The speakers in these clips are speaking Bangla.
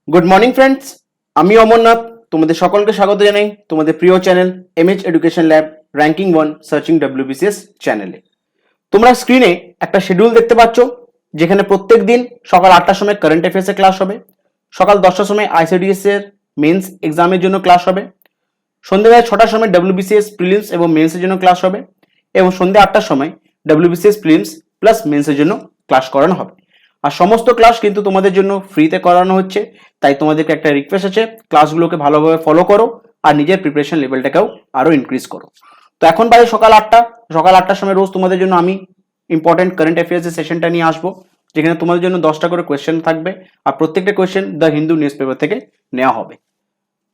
গুড মর্নিং ফ্রেন্ডস, আমি অমরনাথ তোমাদের সকলকে স্বাগত জানাই তোমাদের প্রিয় channel MH education lab ranking 1 searching WBCS চ্যানেলে। তোমরা স্ক্রিনে একটা শিডিউল দেখতে পাচ্ছ, যেখানে প্রত্যেক দিন সকাল 8টার সময় কারেন্ট অ্যাফেয়ার্সের ক্লাস হবে, সকাল 10টার সময় আইসিডিএস এর মেন্স এক্সামের জন্য ক্লাস হবে, সন্ধ্যাবেলা 6টার সময় WBCS প্রিলিমস এবং মেন্সের জন্য ক্লাস হবে, এবং সন্ধ্যা 8টার সময় WBCS প্রিলিমস প্লাস মেন্সের জন্য ক্লাস করানো হবে। আর সমস্ত ক্লাস কিন্তু তোমাদের জন্য ফ্রিতে করানো হচ্ছে, তাই তোমাদেরকে একটা রিকোয়েস্ট আছে, ক্লাসগুলোকে ভালোভাবে ফলো করো আর নিজের প্রিপারেশন লেভেলটাকেও আরো ইনক্রিজ করো। তো এখন বাজে সকাল 8টার সময় রোজ তোমাদের জন্য আমি ইম্পর্টেন্ট কারেন্ট অ্যাফেয়ার্সের সেশনটা নিয়ে আসবো, যেখানে তোমাদের জন্য 10টা করে কোয়েশ্চেন থাকবে, আর প্রত্যেকটা question the Hindu news paper থেকে নেওয়া হবে।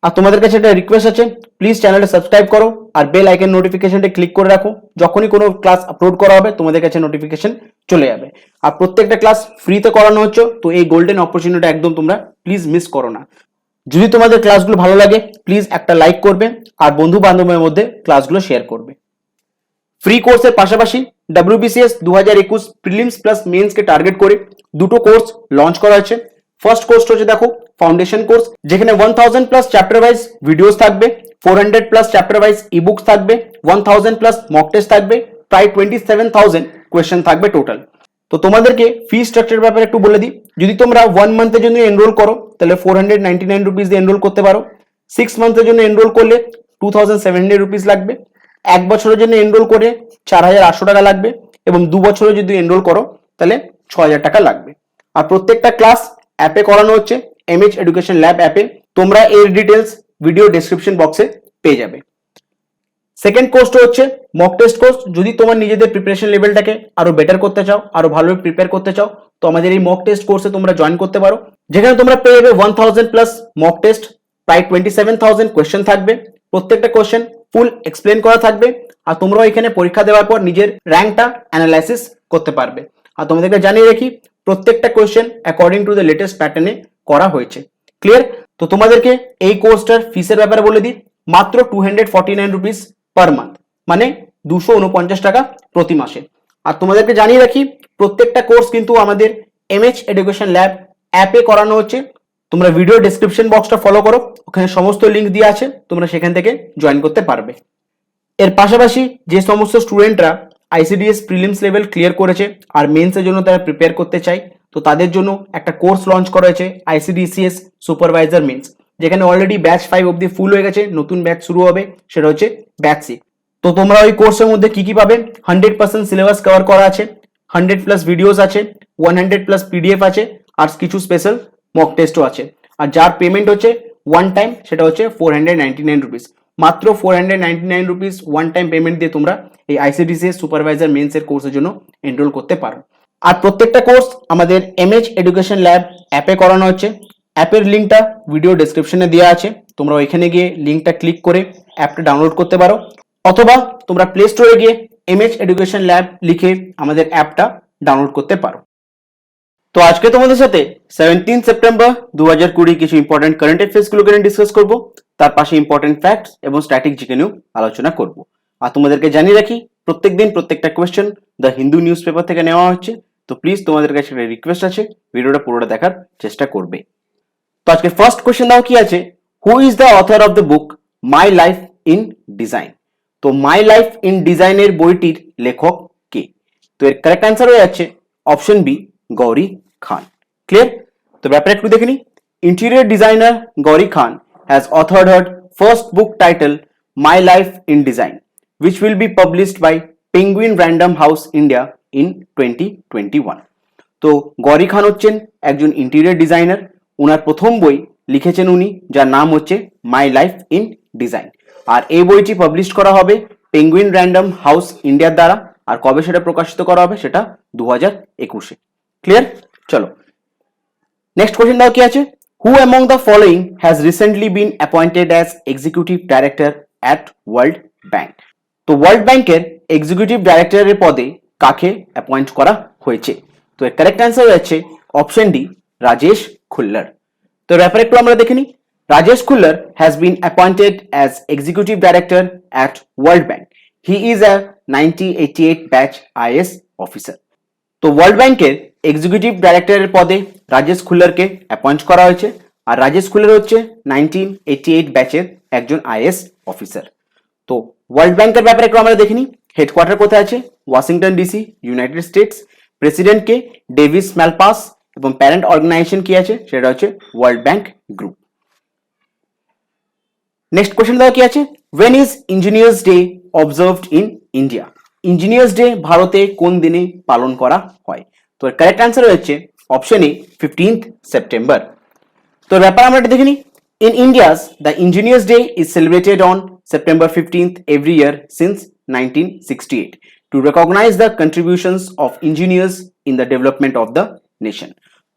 আর তোমাদের কাছে একটা রিকোয়েস্ট আছে, প্লিজ চ্যানেলটা সাবস্ক্রাইব করো আর বেল আইকন নোটিফিকেশনটা ক্লিক করে রাখো। যখনই কোনো ক্লাস আপলোড করা হবে তোমাদের কাছে নোটিফিকেশন চলে যাবে। আর প্রত্যেকটা ক্লাস ফ্রিতে করানো হচ্ছে, তো এই গোল্ডেন অপরচুনিটি একদম তোমরা প্লিজ মিস করো না। যদি তোমাদের ক্লাসগুলো ভালো লাগে প্লিজ একটা লাইক করবে আর বন্ধু বান্ধবের মধ্যে ক্লাসগুলো শেয়ার করবে। ফ্রি কোর্সের পাশাপাশি WBCS 2021 প্রিলিমস প্লাস মেন্সকে টার্গেট করে দুটো কোর্স লঞ্চ করা হয়েছে। ফার্স্ট কোর্সটা হচ্ছে দেখো ফাউন্ডেশন কোর্স, যেখানে 1000 প্লাস চ্যাপ্টার ওয়াইজ ভিডিওস থাকবে, 400 প্লাস চ্যাপ্টার ওয়াইজ ইবুকস থাকবে, 1000 প্লাস মক টেস্ট থাকবে, প্রায় 27,000 কোয়েশ্চেন থাকবে টোটাল। তো তোমাদেরকে ফি স্ট্রাকচার ব্যাপারে একটু বলে দিই। যদি তোমরা 1 মান্থের জন্য এনরোল করো তাহলে 499 রুপিস দিয়ে এনরোল করতে পারো। 6 মান্থের জন্য এনরোল করলে 2700 রুপিস লাগবে। 1 বছরের জন্য এনরোল করে 4800 টাকা লাগবে, এবং 2 বছরে যদি এনরোল করো তাহলে 6000 টাকা লাগবে। আর প্রত্যেকটা ক্লাস অ্যাপে করানো হচ্ছে, এমএচ এডুকেশন ল্যাব অ্যাপে। তোমরা এর ডিটেলস ভিডিও ডেসক্রিপশন বক্সে পেয়ে যাবে। সেকেন্ড কোর্সটা হচ্ছে মক টেস্ট কোর্স। যদি তোমার নিজেদের প্রিপারেশন লেভেলটাকে আরো বেটার করতে চাও, আরো ভালোভাবে প্রিপেয়ার করতে চাও, তো আমাদের এই মক টেস্ট কোর্সে তোমরা জয়েন করতে পারো, যেখানে তোমরা পেয়ে যাবে 1000 প্লাস মক টেস্ট, প্রায় 27,000 কোয়েশ্চেন থাকবে। প্রত্যেকটা কোয়েশ্চেন ফুল এক্সপ্লেন করা থাকবে, আর তোমরাও এখানে পরীক্ষা দেওয়ার পর নিজের র্যাঙ্কটা অ্যানালাইসিস করতে পারবে। আর তোমাদেরকে জানিয়ে রাখি, প্রত্যেকটা question according to the latest প্যাটার্নে করা হয়েছে। ক্লিয়ার? তো তোমাদেরকে এই কোর্সটার ফিসের ব্যাপারে বলে দিই, মাত্র 249 রুপিস পার মান্থ, মানে 249 টাকা প্রতি মাসে। আর তোমাদেরকে জানিয়ে রাখি, প্রত্যেকটা কোর্স কিন্তু আমাদের এমএচ এডুকেশন ল্যাব অ্যাপে করানো হচ্ছে। তোমরা ভিডিও ডেসক্রিপশন বক্সটা ফলো করো, ওখানে সমস্ত লিঙ্ক দেওয়া আছে, তোমরা সেখান থেকে জয়েন করতে পারবে। এর পাশাপাশি যে সমস্ত স্টুডেন্টরা আইসিডিএস প্রিলিমস লেভেল ক্লিয়ার করেছে আর মেন্সের জন্য তারা প্রিপেয়ার করতে চায়, তো তাদের জন্য একটা কোর্স লঞ্চ করা হয়েছে, আইসিডিসিএস সুপারভাইজার মেন্স, যেখানে অলরেডি ব্যাচ 5 অব্দি ফুল হয়ে গেছে। নতুন ব্যাচ শুরু হবে, সেটা হচ্ছে ব্যাচ 6। তো তোমরা ওই কোর্সের মধ্যে কি কি পাবে? 100% সিলেবাস কভার করা আছে, 100 প্লাস ভিডিওস আছে, 100 প্লাস পিডিএফ আছে, আর কিছু স্পেশাল মক টেস্টও আছে। আর যার পেমেন্ট হচ্ছে ওয়ান টাইম, সেটা হচ্ছে 499 রুপিস। মাত্র 499 রুপিস ওয়ান টাইম পেমেন্ট দিয়ে তোমরা এই আইসিডিসিএস সুপারভাইজার মেন্স এর কোর্সের জন্য এনরোল করতে পারো। আর প্রত্যেকটা কোর্স আমাদের এমএচ এডুকেশন ল্যাব অ্যাপে করানো হচ্ছে। অ্যাপের লিঙ্কটা ভিডিও ডেসক্রিপশনে দেওয়া আছে, তোমরা ওইখানে গিয়ে লিঙ্কটা ক্লিক করে অ্যাপটা ডাউনলোড করতে পারো, অথবা তোমরা প্লে স্টোরে গিয়ে এমএচ এডুকেশন ল্যাব লিখে আমাদের অ্যাপটা ডাউনলোড করতে পারো। তো আজকে তোমাদের সাথে 17 সেপ্টেম্বর 2020 কিছু ইম্পর্টেন্ট কারেন্ট অ্যাফেয়ার্স গুলোকে নিয়ে ডিসকাস করব, তার পাশে ইম্পর্টেন্ট ফ্যাক্টস এবং স্ট্যাটিক জিকে নিয়েও আলোচনা করব। আর তোমাদেরকে জানিয়ে রাখি, প্রত্যেকদিন প্রত্যেকটা question the Hindu news paper থেকে নেওয়া হচ্ছে, তো প্লিজ তোমাদের কাছে একটা রিকোয়েস্ট আছে, ভিডিওটা পুরোটা দেখার চেষ্টা করবে। তো আজকে ফার্স্ট কোয়েশ্চেন দাও কি আছে, who is the author of the book my life in design? তো মাই লাইফ ইন ডিজাইনের বইটির লেখক কে? তো এর কারেক্ট অ্যান্সার হয়ে যাচ্ছে option B, Gauri Khan. Clear? তো ব্যাপারে একটু দেখে নি। Interior designer Gauri Khan has authored her first book titled My Life in Design, which will be published by Penguin Random House India in 2021. তো গৌরী খান হচ্ছেন একজন ইন্টেরিয়র ডিজাইনার। ওনার প্রথম বই লিখেছেন উনি, যার নাম হচ্ছে মাই লাইফ ইন ডিজাইন। আর এই বইটি পাবলিশ করা হবে পেঙ্গুইন র্যান্ডম হাউস ইন্ডিয়ার দ্বারা। আর কবে সেটা প্রকাশিত করা হবে? সেটা 2021-এ। ক্লিয়ার? চলো নেক্সট কোশ্চেন দাও কি আছে, who among the following has recently been appointed as executive director at World Bank? তো ওয়ার্ল্ড ব্যাংকের এক্সিকিউটিভ ডাইরেক্টরের পদে কাকে অ্যাপয়েন্ট করা হয়েছে? তো এর কারেক্ট অ্যান্সার হচ্ছে অপশন ডি, রাজেশ খুল্লার। তো ব্যাপারে একটু আমরা দেখে নিই। Rajesh Khullar has been appointed as executive director at World Bank. He is a 1988 batch IAS officer. তো ওয়ার্ল্ড ব্যাংকের এক্সিকিউটিভ ডাইরেক্টরের পদে রাজেশ খুল্লারকে অ্যাপয়েন্ট করা হয়েছে। আর রাজেশ খুলের হচ্ছে 1988 ব্যাচের একজন আইএস অফিসার। তো ওয়ার্ল্ড ব্যাংকের ব্যাপারে একটু আমরা দেখিনি। হেডকোয়ার্টার কোথায় আছে? Washington DC, United States. President কে? David Malpass. এবং প্যারেন্ট অর্গানাইজেশন কি আছে? সেটা হচ্ছে World Bank Group. Next question দাও কি আছে? When is engineers day observed in India? Engineers day ভারতে কোন দিনে পালন করা হয়? তো কারেক্ট অ্যান্সার হচ্ছে অপশন এ 15th সেপ্টেম্বর। তো ব্যাপার আমরা এটা দেখিনি। In India's the engineers day is celebrated on September 15th every year since 1968 to recognize the contributions of engineers in the development of the nation.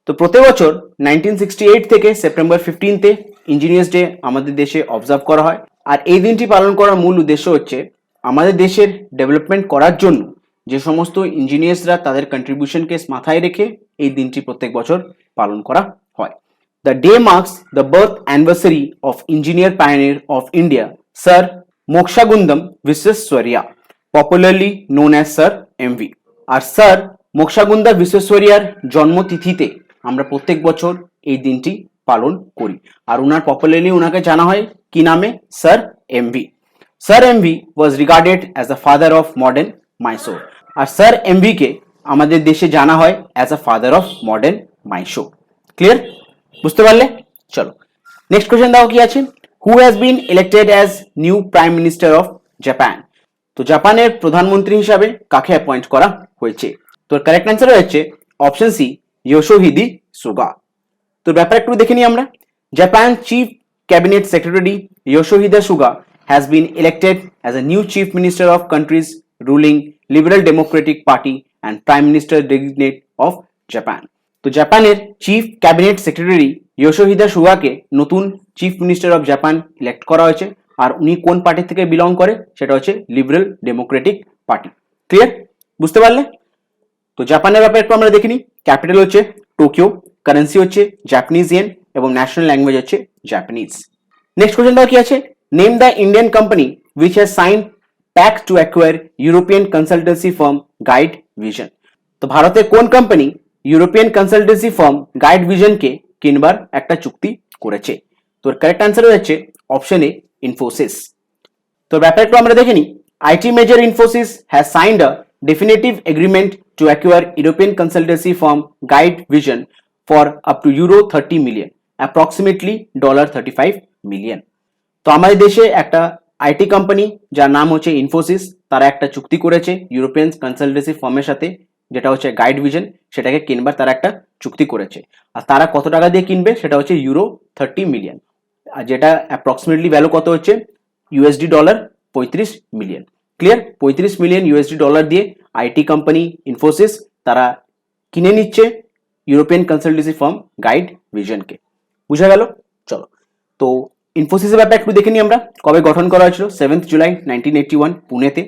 তো প্রতি বছর 1968 থেকে সেপ্টেম্বর 15th ইঞ্জিনিয়ার্স ডে আমাদের দেশে অবজার্ভ করা হয়। আর এই দিনটি পালন করার মূল উদ্দেশ্য হচ্ছে আমাদের দেশের ডেভেলপমেন্ট করার জন্য যে সমস্ত ইঞ্জিনিয়ার্সরা তাদের কন্ট্রিবিউশনকে মাথায় রেখে এই দিনটি প্রত্যেক বছর পালন করা হয়। The day marks the birth anniversary of engineer pioneer of India, Sir Mokshagundam Visvesvaraya, popularly known as Sir MV. R sir মোক্ষাগুন্দা বিশ্বেশ্বরিয়ার জন্মতিথিতে আমরা প্রত্যেক বছর এই দিনটি পালন করি। আর উনার পপুলারলি উনাকে জানা হয় কি নামে? Sir MV. Sir MV was regarded as the father of modern Mysore. আর স্যার এমভি কে আমাদের দেশে জানা হয় as a father of modern Mysore. Clear? বুঝতে পারলে? চলো নেক্সট কোশ্চেন দাও কি আছে? Who has been elected as new prime minister of Japan? তো জাপানের প্রধানমন্ত্রী হিসাবে কাকে অ্যাপয়েন্ট করা হয়েছে? তো কারেক্ট অ্যান্সার হচ্ছে অপশন সি ইয়োশিহিদে সুগা। তো ব্যাপার একটু দেখে নিই আমরা। Japan chief cabinet secretary Yoshihide Suga has been elected as a new chief minister of country's ruling Liberal Democratic Party and prime minister designate of Japan. তো জাপানের চিফ ক্যাবিনেট সেক্রেটারি ইয়োশিহিদে সুগাকে নতুন chief minister of Japan elect করা হয়েছে। আর উনি কোন পার্টি থেকে বিলং করে? সেটা হচ্ছে লিবারেল ডেমোক্রেটিক পার্টি। ক্লিয়ার? বুঝতে পারলে? তো জাপানের ব্যাপারে একটু আমরা দেখিনি। ক্যাপিটাল হচ্ছে টোকিও, কারেন্সি হচ্ছে জাপানিজ ইয়েন এবং ন্যাশনাল ল্যাঙ্গুয়েজ হচ্ছে জাপানিজ। নেক্সট কোশ্চেন দাও কি আছে? Name the Indian company which has sign pact to acquire European consultancy firm GuideVision. তো ভারতের কোন কোম্পানি ইউরোপিয়ান কনসালটেন্সি ফার্ম গাইড ভিশনকে কিনবার একটা চুক্তি করেছে? তোর কারেক্ট অ্যান্সার হচ্ছে অপশন এ ইনফোসিস। তো ব্যাপার একটু আমরা দেখে নিই। IT major Infosys has signed a definitive agreement to acquire European consultancy firm Guide Vision for up to euro 30 million, approximately $35 million. তো আমাদের দেশে একটা আইটি কোম্পানি যার নাম হচ্ছে ইনফোসিস, তারা একটা চুক্তি করেছে ইউরোপিয়ান কনসালটেন্সি ফার্মের সাথে, যেটা হচ্ছে গাইড ভিশন, সেটাকে কিনবার তারা একটা চুক্তি করেছে। আর তারা কত টাকা দিয়ে কিনবে? সেটা হচ্ছে ইউরো 30 মিলিয়ন, আর যেটা অ্যাপ্রক্সিমেটলি ভ্যালু কত হচ্ছে? USD dollar 35 million. Clear? 35 million USD dollar দিয়ে আইটি কোম্পানি ইনফোসিস তারা কিনে নিচ্ছে ইউরোপিয়ান কনসালটেন্সি ফার্ম গাইড ভিশনকে। বুঝা গেল? চলো, তো ইনফোসিসের ব্যাপারে একটু দেখে নিই আমরা। কবে গঠন করা হয়েছিল? 7 জুলাই 1981 পুনেতে।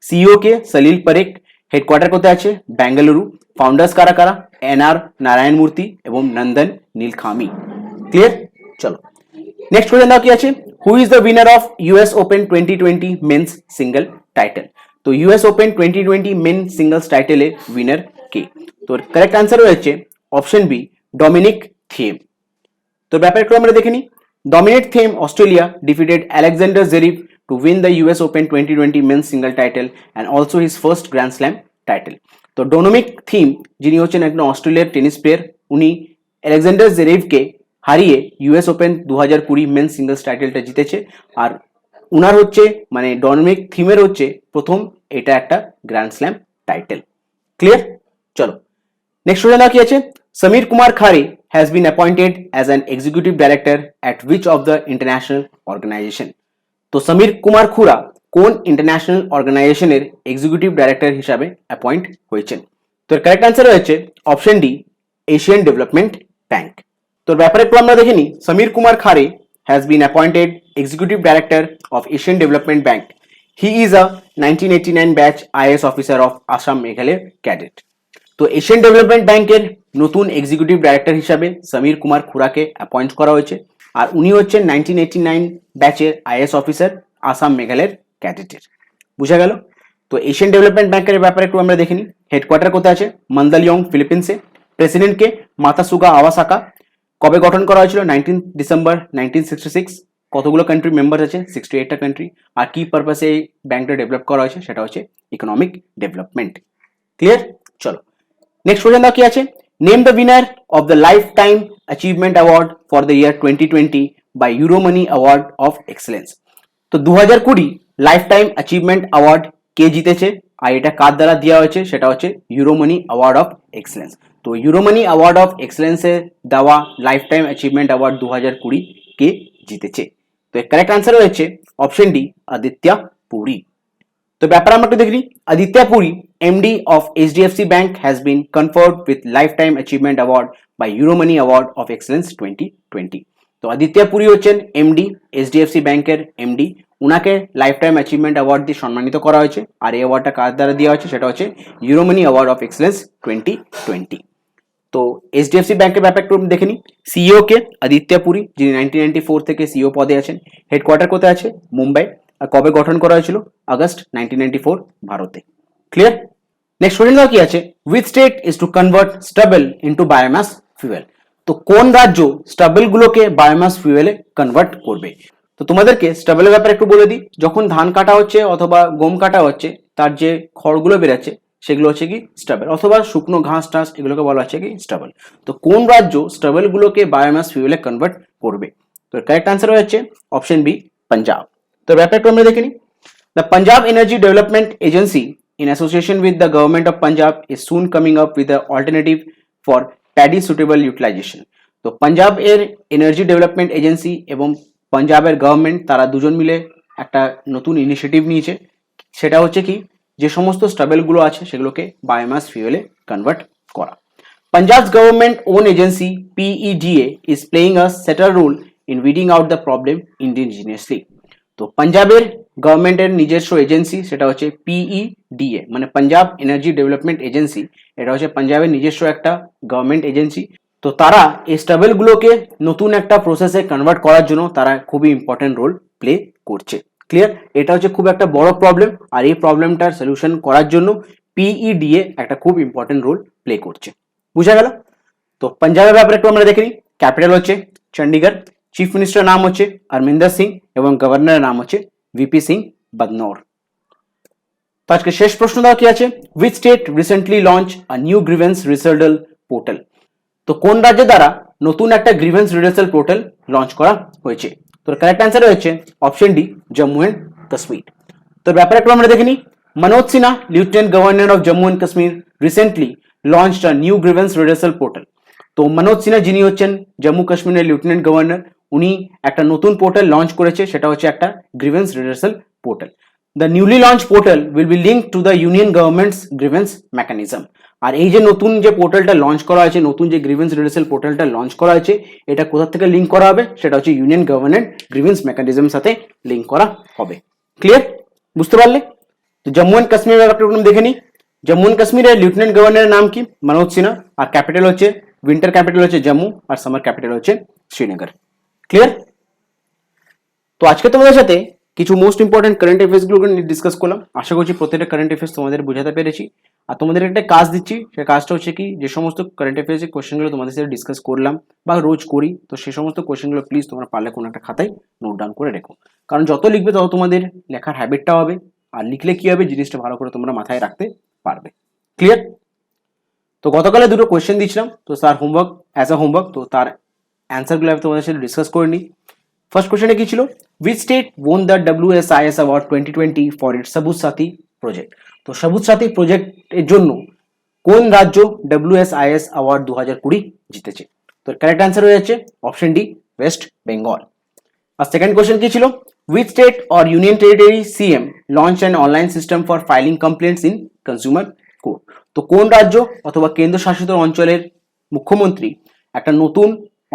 সিইও কে সলিল পারেখ। হেডকোয়ার্টার কোথায় আছে? বেঙ্গালুরু। ফাউন্ডার্স কারা কারা? এনআর নারায়ণ মূর্তি এবং নন্দন নীলখামি। ক্লিয়ার? চলো নেক্সট কোশ্চেন দাও কি আছে? Who is the winner of US Open 2020 men's single title? তো ইউএস ওপেন 2020 মেন সিঙ্গলস টাইটেলে উইনার কে? তো কারেক্ট অ্যান্সার হচ্ছে অপশন বি ডমিনিক থিয়েম। তো ব্যাপার একটু আমরা দেখে নিই। Dominic Thiem Australia defeated Alexander Zverev to win the US Open 2020 men's single title and also his first grand slam title. তো ডমিনিক থিয়েম যিনি হচ্ছেন একজন অস্ট্রেলিয়ার টেনিস প্লেয়ার, উনি আলেকজান্ডার জেরিভকে হারিয়ে ইউএস ওপেন 2020 মেন সিঙ্গলস টাইটেলটা জিতেছে। আর উনার হচ্ছে মানে ডমিনিক থিমের হচ্ছে প্রথম এটা একটা গ্র্যান্ড স্ল্যাম টাইটেল। ক্লিয়ার? চলো নেক্সট কোশ্চেন কি আছে? Sameer Kumar Khare has been appointed as an executive director at which of the international organisation? তো সমীর কুমার খুরা কোন ইন্টারন্যাশনাল অর্গানাইজেশনের এক্সিকিউটিভ ডাইরেক্টর হিসাবে অ্যাপয়েন্ট হয়েছেন? তো কারেক্ট অ্যান্সার হচ্ছে option D Asian development bank. তোর ব্যাপারে একটু আমরা দেখে নিই। সমীর কুমার খারে has been appointed Executive Director of Asian Development Bank. He is a 1989 batch IAS officer of Assam Meghalaya cadet. তো এশিয়ান ডেভেলপমেন্ট ব্যাংকের নতুন এক্সিকিউটিভ ডাইরেক্টর হিসাবে সমীর কুমার খুরাকে অ্যাপয়েন্ট করা হয়েছে। আর উনি হচ্ছেন 1989 ব্যাচের আইএস অফিসার, আসাম মেঘালয়ের ক্যাডেটের। বুঝা গেল? তো এশিয়ান ডেভেলপমেন্ট ব্যাংকের ব্যাপারে একটু আমরা দেখে নিই। হেডকোয়ার্টার কোথায় আছে? মন্দালিয়ং ফিলিপিন্সে। প্রেসিডেন্টকে মাতাসুগা আওয়াসাকা। কবে গঠন করা হয়েছিল? 19 ডিসেম্বর 1966। কতগুলো কান্ট্রি মেম্বার আছে? 68টা কান্ট্রি। আর কি পারপাসে এই ব্যাংকটা ডেভেলপ করা হয়েছে? সেটা হচ্ছে ইকোনমিক ডেভেলপমেন্ট। ক্লিয়ার? চলো নেক্সট কোশ্চেন দাও কি আছে, name the winner of the lifetime achievement award for the year 2020 by Euromoney award of excellence. তো 2020 লাইফ টাইম অ্যাচিভমেন্ট অ্যাওয়ার্ড কে জিতেছে আর এটা কার দ্বারা দেওয়া হয়েছে? সেটা হচ্ছে Euromoney award of excellence. তো ইউরো মানি অ্যাওয়ার্ড অফ এক্সেলেন্সে দেওয়া লাইফ টাইম অ্যাচিভমেন্ট অ্যাওয়ার্ড 2020 কে জিতেছে? তো এর কারেক্ট আনসার হচ্ছে অপশন ডি, আদিত্য পুরী। তো ব্যাপার আমরা একটু দেখি, Aditya Puri MD of HDFC bank has been conferred with lifetime achievement award by Euromoney award of excellence 2020। তো আদিত্য পুরী হচ্ছেন এমডি, এইচডিএফসি ব্যাংকের এমডি। উনাকে লাইফ টাইম অ্যাচিভমেন্ট অ্যাওয়ার্ড দিয়ে সম্মানিত করা হয়েছে। আর এই অ্যাওয়ার্ডটা কার দ্বারা দেওয়া হয়েছে? সেটা হচ্ছে Euromoney award of excellence 2020। তো এইচডিএফসি ব্যাংকের ব্যাপারে একটু দেখে নিই। সিইও কে আদিত্য পুরী, যিনি 1994 থেকে সিইও পদে আছেন। হেডকোয়ার্টার কোথায় আছে? মুম্বাই। আর কবে গঠন করা হয়েছিল? আগস্ট 1994, ভারতে। ক্লিয়ার? নেক্সট কোশ্চেন দাও কি আছে, which state is to convert stable into biomass fuel. তো কোন রাজ্য স্টাবল গুলোকে বায়োমাস ফুয়েলে কনভার্ট করবে? তো তোমাদেরকে স্টাবলের ব্যাপারে একটু বলে দিই। যখন ধান কাটা হচ্ছে অথবা গম কাটা হচ্ছে, তার যে খড়গুলো বেরোচ্ছে সেগুলো হচ্ছে কি স্টাবল, অথবা শুকনো ঘাস টাস এগুলোকে বলা হচ্ছে কি স্টাবল। তো কোন রাজ্য স্টাবল গুলোকে বায়োমাস ফুয়েলে কনভার্ট করবে? তো কারেক্ট আনসার হচ্ছে অপশন বি, পাঞ্জাব। তো ব্যাপারে একটু আমরা দেখে নিই। The Punjab Energy Development Agency, in association with the government of Punjab, is soon coming up with an alternative for paddy suitable utilization. তো পাঞ্জাব এর এনার্জি ডেভেলপমেন্ট এজেন্সি এবং পাঞ্জাবের গভর্নমেন্ট তারা দুজন মিলে একটা নতুন ইনিশিয়েটিভ নিয়েছে। সেটা হচ্ছে কি, যে সমস্ত স্টাবেলগুলো আছে সেগুলোকে বায়োমাস ফিউয়েলে কনভার্ট করা। Punjab's government owned agency PEDA is playing a central role in weeding out the problem indigenously. তো পাঞ্জাবের গভর্নমেন্টের নিজস্ব এজেন্সি সেটা হচ্ছে পিইডিএ, মানে পাঞ্জাব এনার্জি ডেভেলপমেন্ট এজেন্সি। এটা হচ্ছে পাঞ্জাবের নিজস্ব একটা গভর্নমেন্ট এজেন্সি। তো তারা এই স্টাবেলগুলোকে নতুন একটা প্রসেসে কনভার্ট করার জন্য তারা খুবই ইম্পর্টেন্ট রোল প্লে করছে। ক্লিয়ার? এটা হচ্ছে খুব একটা বড় প্রবলেম, আর এই প্রবলেমটার সলিউশন করার জন্য পিইডিএ একটা খুব ইম্পর্টেন্ট রোল প্লে করছে। বুঝা গেল? তো পাঞ্জাবের ব্যাপারে একটু আমরা দেখে নিই। ক্যাপিটাল হচ্ছে চণ্ডীগড়, চিফ মিনিস্টার নাম হচ্ছে অরমিন্দর সিং এবং গভর্নরের নাম হচ্ছে ভিপি সিং বদনৌর। তো আজকে শেষ প্রশ্ন দাও কি আছে, which state recently launch a new grievance রিসেডাল পোর্টাল। তো কোন রাজ্যের দ্বারা নতুন একটা গ্রিভেন্স রিডার্সাল পোর্টাল লঞ্চ করা হয়েছে? তো কারেক্ট অ্যান্সার হচ্ছে option D, Jammu and Kashmir. তো ব্যাপারে একটু আমরা দেখে নিই। Manoj Sinha, lieutenant governor of Jammu and Kashmir, recently launched a new grievance redressal portal. তো মনোজ সিনহা যিনি হচ্ছেন জম্মু কাশ্মীরের লিউটেন্যান্ট গভর্নর, উনি একটা নতুন পোর্টাল লঞ্চ করেছে, সেটা হচ্ছে একটা grievance redressal portal. The newly launch portal will be link to the union government's grievance mechanism. আর এই যে নতুন যে পোর্টালটা লঞ্চ করা হয়েছে, নতুন যে গ্রিভেন্স রিডার্সাল পোর্টালটা লঞ্চ করা হয়েছে, এটা কোথা থেকে লিঙ্ক করা হবে? সেটা হচ্ছে ইউনিয়ন গভর্নমেন্ট গ্রিভেন্স মেকানিজম সাথে লিঙ্ক করা হবে। ক্লিয়ার? বুঝতে পারলে? তো জম্মু এন্ড কাশ্মীর ব্যাপারটা দেখে নিই। জম্মু এন্ড কাশ্মীরের লিউটেন্যান্ট গভর্নরের নাম কি? মনোজ সিনহা। আর ক্যাপিটাল হচ্ছে, উইন্টার ক্যাপিটাল হচ্ছে জম্মু, আর সামার ক্যাপিটাল হচ্ছে শ্রীনগর। ক্লিয়ার? তো আজকে তোমাদের সাথে কিছু মোস্ট ইম্পর্টেন্ট কারেন্ট অ্যাফেয়ার্স গুলো ডিসকাস করলাম। আশা করছি প্রত্যেকটা কারেন্ট অ্যাফেয়ার্স তোমাদের বোঝাতে পেরেছি। আর তোমাদের একটা কাজ দিচ্ছি, সেই কাজটা হচ্ছে কি, যে সমস্ত কারেন্ট অ্যাফেয়ার্সের কোশ্চেনগুলো তোমাদের সাথে ডিসকাস করলাম বা রোজ করি, তো সেই সমস্ত কোশ্চেনগুলো প্লিজ তোমরা পারলে কোনো একটা খাতায় নোট ডাউন করে রেখো। কারণ যত লিখবে তত তোমাদের লেখার হ্যাবিটটা হবে, আর লিখলে কি হবে, জিনিসটা ভালো করে তোমরা মাথায় রাখতে পারবে। ক্লিয়ার? তো গতকালে দুটো কোয়েশ্চেন দিয়েছিলাম, তো তার হোমওয়ার্ক অ্যাজ আ হোমওয়ার্ক, তো তার অ্যান্সারগুলো আমি তোমাদের সাথে ডিসকাস করে নিই। ফার্স্ট কোয়েশ্চেনে কি ছিল, which state won the WSIS award 2020 for its সবুজ সাথী প্রজেক্ট। তো সবুজ সাথী প্রজেক্টের জন্য কোন রাজ্য WSIS অ্যাওয়ার্ড 2020 জিতেছে? তো কারেক্ট অ্যান্সার হয়ে যাচ্ছে অপশন ডি, ওয়েস্ট বেঙ্গল। আর সেকেন্ড কোয়েশ্চেন কি ছিল, which state or union territory CM launch an online system for filing complaints in consumer court. তো কোন রাজ্য অথবা কেন্দ্রশাসিত অঞ্চলের মুখ্যমন্ত্রী একটা নতুন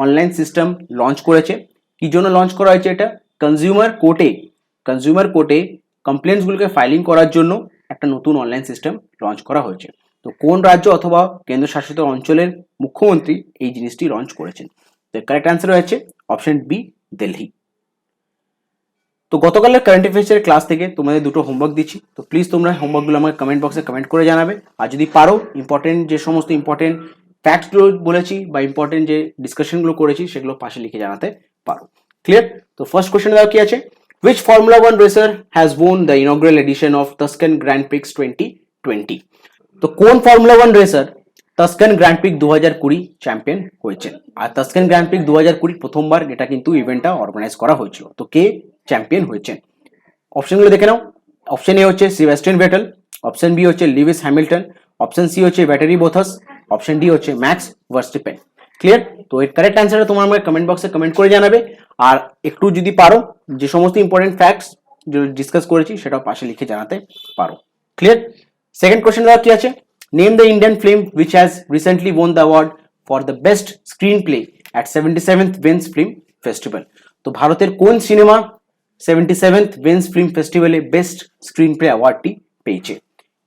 অনলাইন সিস্টেম লঞ্চ করেছে? কি জন্য লঞ্চ করা হয়েছে এটা? কনজিউমার কোর্টে কমপ্লেন্টসগুলোকে ফাইলিং করার জন্য একটা নতুন অনলাইন সিস্টেম লঞ্চ করা হয়েছে। তো কোন রাজ্য অথবা কেন্দ্রশাসিত অঞ্চলের মুখ্যমন্ত্রী এই জিনিসটি লঞ্চ করেছেন? তো কারেক্ট অ্যান্সার হচ্ছে অপশন বি, দিল্লি। তো গতকালের কারেন্ট অ্যাফেয়ার্সের ক্লাস থেকে তোমাদের দুটো হোমওয়ার্ক দিচ্ছি, তো প্লিজ তোমরা হোমওয়ার্কগুলো আমাকে কমেন্ট বক্সে কমেন্ট করে জানাবে। আর যদি পারো যে সমস্ত ইম্পর্টেন্ট ফ্যাক্টসগুলো বলেছি বা ইম্পর্টেন্ট যে ডিসকাশনগুলো করেছি সেগুলো পাশে লিখে জানাতে পারো। ক্লিয়ার? তো ফার্স্ট কোশ্চেন দাও কি আছে, which Formula 1 racer has won the inaugural edition of Tuscan Grand Prix 2020? তো কোন formula 1 racer Tuscan grand Prix 2020 champion হয়েছেন? আর টাস্কান গ্র্যান্ড প্রিক্স 2020 প্রথমবার এটা কিন্তু ইভেন্টটা অর্গানাইজ করা হয়েছিল। তো কে চ্যাম্পিয়ন হয়েছেন? অপশনগুলো দেখে নাও। অপশন এ হচ্ছে সেবাস্টিয়ান ভেটেল, অপশন বি হচ্ছে লিউইস হ্যামিল্টন, অপশন সি হচ্ছে ভ্যালেরি বোথাস, অপশন ডি হচ্ছে ম্যাক্স ভার্স্টাপেন। ক্লিয়ার? তো এর কারেক্ট অ্যান্সারটা তোমার আমাকে কমেন্ট বক্সে কমেন্ট করে জানাবে। আর একটু যদি পারো যে সমস্ত ইম্পর্টেন্ট ফ্যাক্টস ডিসকাস করেছি সেটাও পাশে লিখে জানাতে পারো। ক্লিয়ার? সেকেন্ড কোশ্চেন দেওয়া কি আছে, name the Indian film which has recently won the award for the best screenplay at 77th Venice Film Festival? তো ভারতের কোন সিনেমা 77th Venice Film Festival এ বেস্ট স্ক্রিনপ্লে অ্যাওয়ার্ডটি পেয়েছে?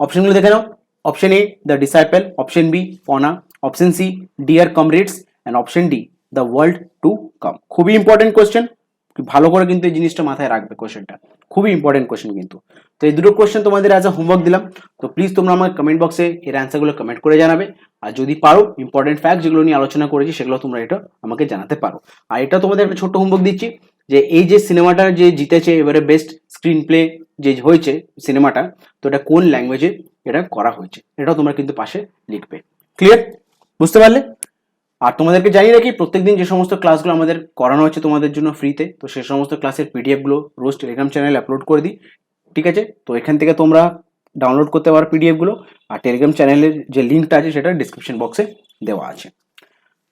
অপশনগুলো দেখে নাও। Option A the Disciple, option B Phana, option C Dear Comrades and option D the World to Come. খুবই ইম্পর্টেন্ট কোশ্চেন, ভালো করে কিন্তু এই জিনিসটা মাথায় রাখবে, কোশ্চেনটা খুবই ইম্পর্টেন্ট কোশ্চেন কিন্তু। তো এই দুটো কোশ্চেন তোমাদের অ্যাজ আ হোমওয়ার্ক দিলাম। তো প্লিজ তোমরা আমার কমেন্ট বক্সে এর অ্যান্সারগুলো কমেন্ট করে জানাবে। আর যদি পারো ইম্পর্টেন্ট ফ্যাক্ট যেগুলো নিয়ে আলোচনা করেছি সেগুলো তোমরা এটা আমাকে জানাতে পারো। আর এটা তোমাদের একটা ছোট্ট হোমওয়ার্ক দিচ্ছি যে এই যে সিনেমাটা যে জিতেছে এবারে বেস্ট স্ক্রিন প্লে যে হয়েছে সিনেমাটা, তো এটা কোন ল্যাঙ্গুয়েজে এটা করা হয়েছে এটাও তোমরা কিন্তু পাশে লিখবে। ক্লিয়ার? বুঝতে পারলে? আর তোমাদেরকে জানিয়ে রাখি প্রত্যেকদিন যে সমস্ত ক্লাসগুলো আমাদের করানো হচ্ছে তোমাদের জন্য ফ্রিতে, তো সেই সমস্ত ক্লাসের পিডিএফগুলো রোজ টেলিগ্রাম চ্যানেলে আপলোড করে দিই। ঠিক আছে? তো এখান থেকে তোমরা ডাউনলোড করতে পারো পিডিএফগুলো। আর টেলিগ্রাম চ্যানেলের যে লিঙ্কটা আছে সেটা ডিসক্রিপশন বক্সে দেওয়া আছে।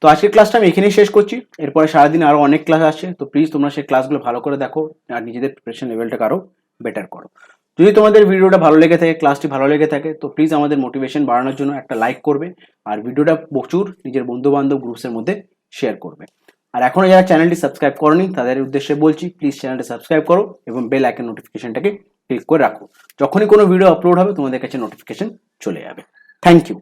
তো আজকের ক্লাসটা আমি এখানেই শেষ করছি। এরপরে সারাদিন আরও অনেক ক্লাস আসছে, তো প্লিজ তোমরা সেই ক্লাসগুলো ভালো করে দেখো আর নিজেদের প্রিপারেশন লেভেলটাকে আরও বেটার করো। যদি তোমাদের ভিডিওটা ভালো লেগে থাকে, ক্লাসটি ভালো লেগে থাকে, তো প্লিজ আমাদের মোটিভেশন বাড়ানোর জন্য একটা লাইক করবে আর ভিডিওটা প্রচুর নিজের বন্ধু বান্ধব গ্রুপসের মধ্যে শেয়ার করবে। আর এখনো যারা চ্যানেলটি সাবস্ক্রাইব করোনি তাদের উদ্দেশ্যে বলছি প্লিজ চ্যানেলটি সাবস্ক্রাইব করো এবং বেল আইকন নোটিফিকেশনটাকে ক্লিক করে রাখো। যখনই কোনো ভিডিও আপলোড হবে তোমাদের কাছে নোটিফিকেশন চলে যাবে। Thank you.